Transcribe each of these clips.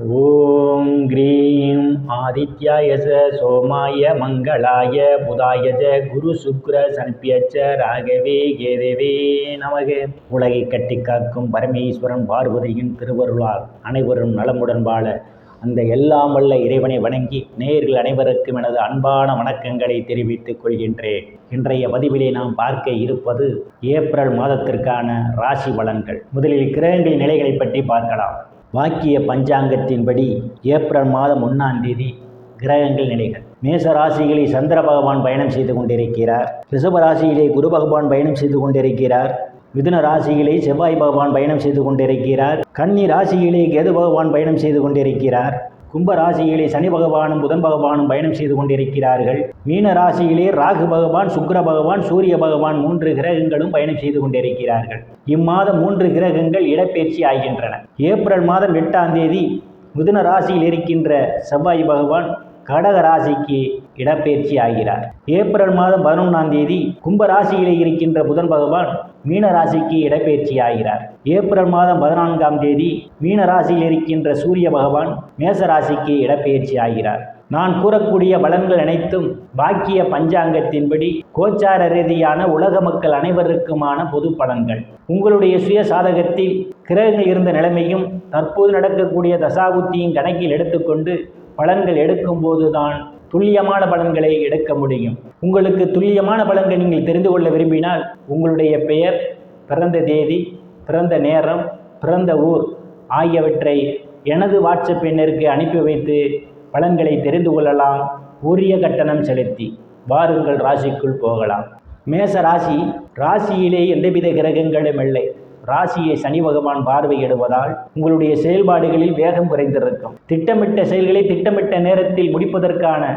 ஓம் cream ஆதித்யாய சோமாய மங்களாய புதாய குரு சுக்ர சன்பியச்ச ராகவே கேதவே நமக. உலகை கட்டி காக்கும் பரமேஸ்வரன் பார்வதியின் திருவருளால் அனைவரும் நலமுடன் வாழ அந்த எல்லாம் வல்ல இறைவனை வணங்கி நேயர்கள் அனைவருக்கும் எனது அன்பான வணக்கங்களை தெரிவித்துக் கொள்கின்றேன். இன்றைய பதிவிலே நாம் பார்க்க இருப்பது ஏப்ரல் மாதத்திற்கான ராசி பலன்கள். முதலில் கிரகங்களின் நிலைகளை பற்றி பார்க்கலாம். வாக்கிய பஞ்சாங்கத்தின்படி ஏப்ரல் மாதம் 1ஆம் தேதி கிரகங்கள் நிலைகள். மேச ராசியிலே சந்திர பகவான் பயணம் செய்து கொண்டிருக்கிறார். ரிஷப ராசியிலே குரு பகவான் பயணம் செய்து கொண்டிருக்கிறார். மிதுன ராசியிலே செவ்வாய் பகவான் பயணம் செய்து கொண்டிருக்கிறார். கன்னி ராசியிலே கேது பகவான் பயணம் செய்து கொண்டிருக்கிறார். கும்ப ராசியிலே சனி பகவானும் புதன் பகவானும் பயணம் செய்து கொண்டிருக்கிறார்கள். மீன ராசியிலே ராகு பகவான், சுக்கிர பகவான், சூரிய பகவான் 3 கிரகங்களும் பயணம் செய்து கொண்டிருக்கிறார்கள். இம்மாதம் 3 கிரகங்கள் இடப்பெயர்ச்சி ஆகின்றன. ஏப்ரல் மாதம் 8ஆம் தேதி மிதுன ராசியில் இருக்கின்ற செவ்வாய் பகவான் கடக ராசிக்கு இடப்பெயர்ச்சி ஆகிறார். ஏப்ரல் மாதம் 11ஆம் தேதி கும்ப ராசியிலே இருக்கின்ற புதன் பகவான் மீன ராசிக்கு இடப்பெயர்ச்சி ஆகிறார். ஏப்ரல் மாதம் 14ஆம் தேதி மீன ராசியில் இருக்கின்ற சூரிய பகவான் மேச ராசிக்கு இடப்பெயர்ச்சி ஆகிறார். நான் கூறக்கூடிய பலன்கள் அனைத்தும் வாக்கிய பஞ்சாங்கத்தின்படி கோச்சார ரீதியான உலக மக்கள் அனைவருக்குமான பொது பலன்கள். உங்களுடைய சுய சாதகத்தில் கிரகங்கள் இருந்த நிலைமையும் தற்போது நடக்கக்கூடிய தசாபுத்தியும் கணக்கில் எடுத்துக்கொண்டு பலன்கள் எடுக்கும் போதுதான் துல்லியமான பலன்களை எடுக்க முடியும். உங்களுக்கு துல்லியமான பலன்களை நீங்கள் தெரிந்து கொள்ள விரும்பினால் உங்களுடைய பெயர், பிறந்த தேதி, பிறந்த நேரம், பிறந்த ஊர் ஆகியவற்றை எனது வாட்ஸ்அப் எண்ணிற்கு அனுப்பி வைத்து பலன்களை தெரிந்து கொள்ளலாம். உரிய கட்டணம் செலுத்தி வாருங்கள் ராசிக்குள் போகலாம். மேச ராசி, ராசியிலே எந்தவித கிரகங்களும் இல்லை. ராசியை சனி பகவான் பார்வையிடுவதால் உங்களுடைய செயல்பாடுகளில் வேகம் குறைந்திருக்கும். திட்டமிட்ட செயல்களை திட்டமிட்ட நேரத்தில் முடிப்பதற்கான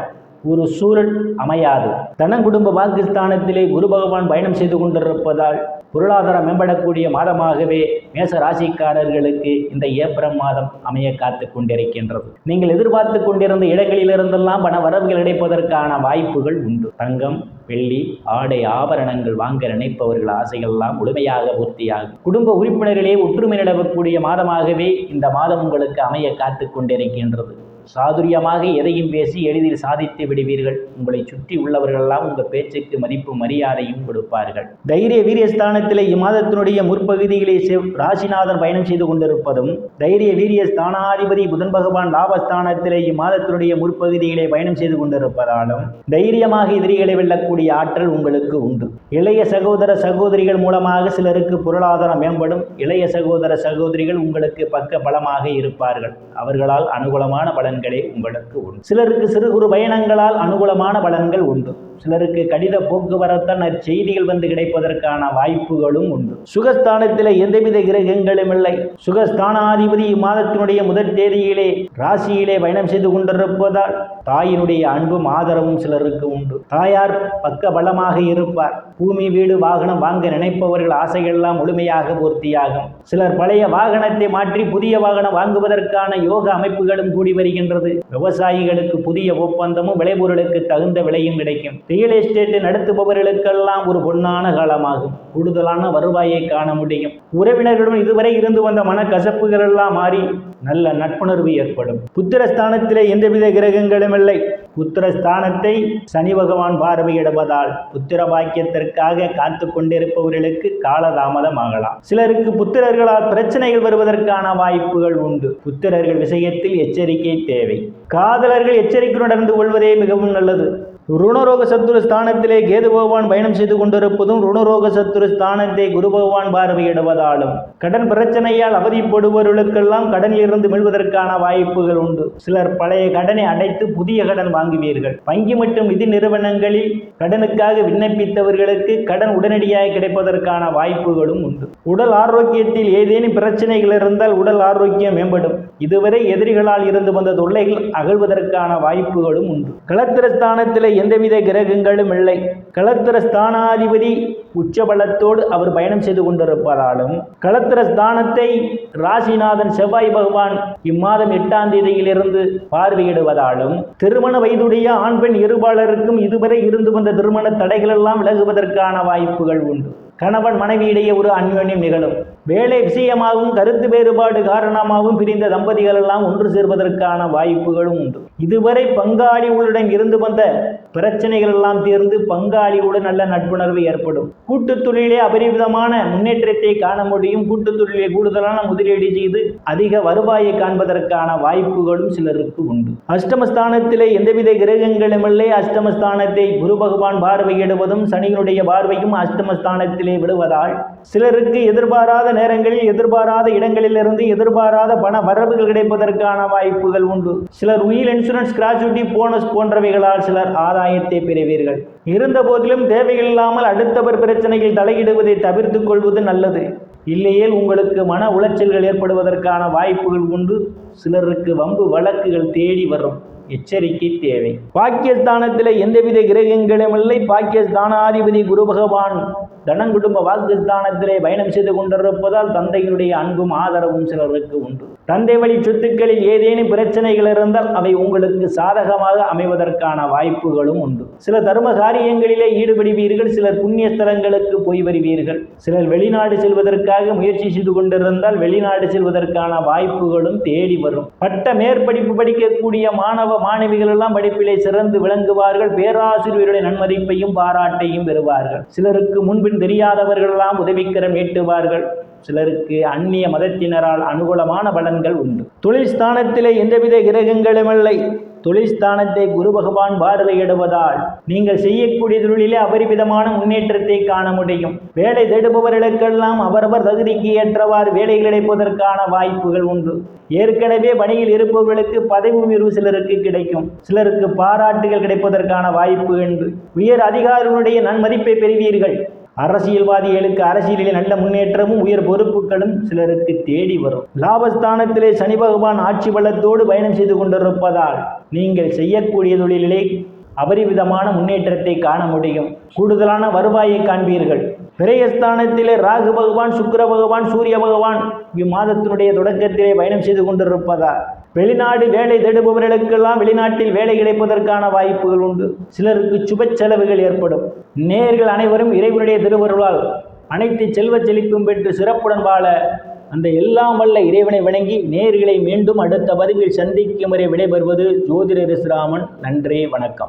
ஒரு சூழல் அமையாது. தனக்குடும்ப வாக்குஸ்தானத்திலே குரு பகவான் பயணம் செய்து கொண்டிருப்பதால் பொருளாதாரம் மேம்படக்கூடிய மாதமாகவே மேச ராசிக்காரர்களுக்கு இந்த ஏப்ரல் மாதம் அமைய காத்து கொண்டிருக்கின்றது. நீங்கள் எதிர்பார்த்து கொண்டிருந்த இடங்களிலிருந்தெல்லாம் பண வரவுகள் கிடைப்பதற்கான வாய்ப்புகள் உண்டு. தங்கம், வெள்ளி, ஆடை, ஆபரணங்கள் வாங்க நினைப்பவர்கள் ஆசைகள்லாம் முழுமையாக பூர்த்தியாகும். குடும்ப உறுப்பினர்களே ஒற்றுமை நிலவக்கூடிய மாதமாகவே இந்த மாதம் உங்களுக்கு அமைய காத்து கொண்டிருக்கின்றது. சாதுரியமாக எதையும் பேசி எளிதில் சாதித்து விடுவீர்கள். உங்களை சுற்றி உள்ளவர்களெல்லாம் உங்கள் பேச்சுக்கு மதிப்பு மரியாதையும் கொடுப்பார்கள். தைரிய வீரியஸ்தானத்திலே இம்மாதத்தினுடைய முற்பகுதியிலே ராசிநாதன் பயணம் செய்து கொண்டிருப்பதும், தைரிய வீரிய ஸ்தானாதிபதி புதன் பகவான் லாபஸ்தானத்திலே இம்மாதத்தினுடைய முற்பகுதியிலே பயணம் செய்து கொண்டிருப்பதாலும் தைரியமாக எதிரிகளை வெல்லக்கூடிய ஆற்றல் உங்களுக்கு உண்டு. இளைய சகோதர சகோதரிகள் மூலமாக சிலருக்கு பொருளாதாரம் மேம்படும். இளைய சகோதர சகோதரிகள் உங்களுக்கு பக்க பலமாக இருப்பார்கள். அவர்களால் அனுகூலமான பலன்களே உங்களுக்கு உண்டு. சிலருக்கு சிறு குறு பயணங்களால் அனுகூலமான பலன்கள் உண்டு. சிலருக்கு கடித போக்குவரத்தால் செய்திகள் வந்து கிடைப்பதற்கான வாய்ப்புகளும் உண்டு. சுகஸ்தானத்தில் எந்தவித கிரகங்களும் இல்லை. சுகஸ்தானாதிபதி இம்மாதத்தினுடைய முதல் தேதியிலே ராசியிலே பயணம் செய்து கொண்டிருப்பதால் தாயினுடைய அன்பும் ஆதரவும் சிலருக்கு உண்டு. தாயார் பக்க பலமாக இருப்பார். பூமி, வீடு, வாகனம் வாங்க நினைப்பவர்கள் ஆசைகள்லாம் முழுமையாக பூர்த்தியாகும். சிலர் பழைய வாகனத்தை மாற்றி புதிய வாகனம் வாங்குவதற்கான யோக அமைப்புகளும் கூடி வருகின்றது. விவசாயிகளுக்கு புதிய ஒப்பந்தமும் விளைபொருளுக்கு தகுந்த விலையும் கிடைக்கும். ரியல் எஸ்டேட் நடத்துபவர்களுக்கெல்லாம் ஒரு பொன்னான காலமாகும். கூடுதலான வருவாயை காண முடியும். உறவினர்களுடன் இதுவரை இருந்து வந்த மனக்கசப்புகள் எல்லாம் மாறி நல்ல நட்புணர்வு ஏற்படும். புத்திரஸ்தானத்திலே எந்தவித கிரகங்களும் இல்லை. புத்திரஸ்தானத்தை சனி பகவான் பார்வையிடுவதால் புத்திர பாக்கியத்திற்காக காத்து கொண்டிருப்பவர்களுக்கு காலதாமதம் ஆகலாம். சிலருக்கு புத்திரர்களால் பிரச்சனைகள் வருவதற்கான வாய்ப்புகள் உண்டு. புத்திரர்கள் விஷயத்தில் எச்சரிக்கை தேவை. காதலர்கள் எச்சரிக்கையுடன் நடந்து கொள்வதே மிகவும் நல்லது. ருணரோக சத்துரு ஸ்தானத்திலே கேது பகவான் பயணம் செய்து கொண்டிருப்பதும், ருணரோக சத்துரு ஸ்தானத்தை குரு பகவான் பார்வையிடுவதாலும் கடன் பிரச்சனையால் அவதிப்படுபவர்களுக்கெல்லாம் கடனில் இருந்து மீள்வதற்கான வாய்ப்புகள் உண்டு. சிலர் பழைய கடனை அடைத்து புதிய கடன் வாங்குவீர்கள். வங்கி மற்றும் நிதி நிறுவனங்களில் கடனுக்காக விண்ணப்பித்தவர்களுக்கு கடன் உடனடியாக கிடைப்பதற்கான வாய்ப்புகளும் உண்டு. உடல் ஆரோக்கியத்தில் ஏதேனும் பிரச்சனைகள் இருந்தால் உடல் ஆரோக்கியம் மேம்படும். இதுவரை எதிரிகளால் இருந்து வந்த தொல்லைகள் அகழ்வதற்கான வாய்ப்புகளும் உண்டு. களத்திரஸ்தானத்திலே எந்தவித கிரகங்களும் இல்லை. களத்திர ஸ்தானாதிபதி உச்சபலத்தோடு அவர் பயணம் செய்து கொண்டிருப்பதாலும் களத்திர ஸ்தானத்தை ராசிநாதன் செவ்வாய் பகவான் இம்மாதம் 8ஆம் தேதியிலிருந்து பார்வையிடுவதாலும் திருமண வயதுடைய ஆண் பெண் இருபாலருக்கும் இதுவரை இருந்து வந்த திருமண தடைகள் எல்லாம் விலகுவதற்கான வாய்ப்புகள் உண்டு. கணவன் மனைவியிடையே ஒரு அந்யோன்யம் நிகழும். வேலை விஷயமாகவும் கருத்து வேறுபாடு காரணமாகவும் பிரிந்த தம்பதிகள் எல்லாம் ஒன்று சேர்வதற்கான வாய்ப்புகளும் உண்டு. இதுவரை பங்காளிகளுடன் இருந்து வந்த பிரச்சனைகள் எல்லாம் தீர்ந்து பங்காளியுடன் நல்ல நட்புணர்வு ஏற்படும். கூட்டுத் தொழிலே அபரிவிதமான முன்னேற்றத்தை காண முடியும். கூட்டுத் தொழிலை கூடுதலான முதலீடு செய்து அதிக வருவாயை காண்பதற்கான வாய்ப்புகளும் சிலருக்கு உண்டு. அஷ்டமஸ்தானத்திலே எந்தவித கிரகங்களும் இல்லை. அஷ்டமஸ்தானத்தை குரு பகவான் பார்வையிடுவதும் சனியினுடைய பார்வையும் அஷ்டமஸ்தானத்திலே விடுவதால் சிலருக்கு எதிர்பாராத நேரங்களில் எதிர்பாராத இடங்களிலிருந்து எதிர்பாராத பண வரவுகள் கிடைப்பதற்கான வாய்ப்புகள் உண்டு. சிலர் உயில் இன்சூரன்ஸ், கிராஜுவிட்டி, போனஸ் போன்றவைகளால் சிலர் ஆதாயத்தை பெறுவீர்கள். இருந்த போதிலும் தேவைகள் இல்லாமல் அடுத்தவர் பிரச்சனைகள் தலையிடுவதை தவிர்த்துக் கொள்வது நல்லது. இல்லையேல் உங்களுக்கு மன உளைச்சல்கள் ஏற்படுவதற்கான வாய்ப்புகள் உண்டு. சிலருக்கு வம்பு வழக்குகள் தேடி வரும். எச்சரிக்கை தேவை. பாக்கியஸ்தானத்தில் எந்தவித கிரகங்களும் இல்லை. பாக்கியஸ்தானாதிபதி குரு பகவான் தனங்குடும்ப வாக்குஸ்தானத்திலே பயணம் செய்து கொண்டிருப்பதால் தந்தையினுடைய அன்பும் ஆதரவும் சிலருக்கு உண்டு. தந்தை வழி சொத்துக்களில் ஏதேனும் பிரச்சனைகள் இருந்தால் அவை உங்களுக்கு சாதகமாக அமைவதற்கான வாய்ப்புகளும் உண்டு. சில தர்ம காரியங்களிலே ஈடுபடுவீர்கள். சிலர் புண்ணிய ஸ்தலங்களுக்கு போய் வருவீர்கள். சிலர் வெளிநாடு செல்வதற்காக முயற்சி செய்து கொண்டிருந்தால் வெளிநாடு செல்வதற்கான வாய்ப்புகளும் தேடி வரும். பட்ட மேற்படிப்பு படிக்கக்கூடிய மாணவ மாணவிகள் எல்லாம் படிப்பிலே சிறந்து விளங்குவார்கள். பேராசிரியருடைய நன்மதிப்பையும் பாராட்டையும் பெறுவார்கள். சிலருக்கு முன்பின் தெரியாதவர்கள் எல்லாம் உதவிக்கரம் நீட்டுவார்கள். சிலருக்கு அந்நிய மதத்தினரால் அனுகூலமான பலன்கள் உண்டு. தொழில் ஸ்தானத்திலே எந்தவித கிரகங்களும் இல்லை. தொழில் ஸ்தானத்தை குரு பகவான் பார்வையிடுவதால் நீங்கள் செய்யக்கூடிய தொழிலே அபரிவிதமான முன்னேற்றத்தை காண முடியும். வேலை தேடுபவர்களுக்கெல்லாம் அவரவர் தகுதிக்கு ஏற்றவாறு வேலை கிடைப்பதற்கான வாய்ப்புகள் உண்டு. ஏற்கனவே பணியில் இருப்பவர்களுக்கு பதவி உயர்வு சிலருக்கு கிடைக்கும். சிலருக்கு பாராட்டுகள் கிடைப்பதற்கான வாய்ப்பு உண்டு. உயர் அதிகாரிகளுடைய நன்மதிப்பை பெறுவீர்கள். அரசியல்வாதிகளுக்கு அரசியலிலே நல்ல முன்னேற்றமும் உயர் பொறுப்புகளும் சிலருக்கு தேடி வரும். லாபஸ்தானத்திலே சனி பகவான் ஆட்சி பலத்தோடு பயணம் செய்து கொண்டிருப்பதால் நீங்கள் செய்யக்கூடிய தொழிலிலே அபரிவிதமான முன்னேற்றத்தை காண முடியும். கூடுதலான வருவாயை காண்பீர்கள். விரயஸ்தானத்திலே ராகு பகவான், சுக்கிர பகவான், சூரிய பகவான் இம்மாதத்தினுடைய தொடக்கத்திலே பயணம் செய்து கொண்டிருப்பதால் வெளிநாடு வேலை தேடுபவர்களுக்கெல்லாம் வெளிநாட்டில் வேலை கிடைப்பதற்கான வாய்ப்புகள் உண்டு. சிலருக்கு சுப செலவுகள் ஏற்படும். நேயர்கள் அனைவரும் இறைவனுடைய திருவருளால் அனைத்து செல்வ செழிப்பும் பெற்று சிறப்புடன் வாழ அந்த எல்லாம் வல்ல இறைவனை வணங்கி நேயர்களை மீண்டும் அடுத்த பதிவில் சந்திக்கும் வரை விடைபெறுவது ஜோதிடர் ராமன். நன்றி, வணக்கம்.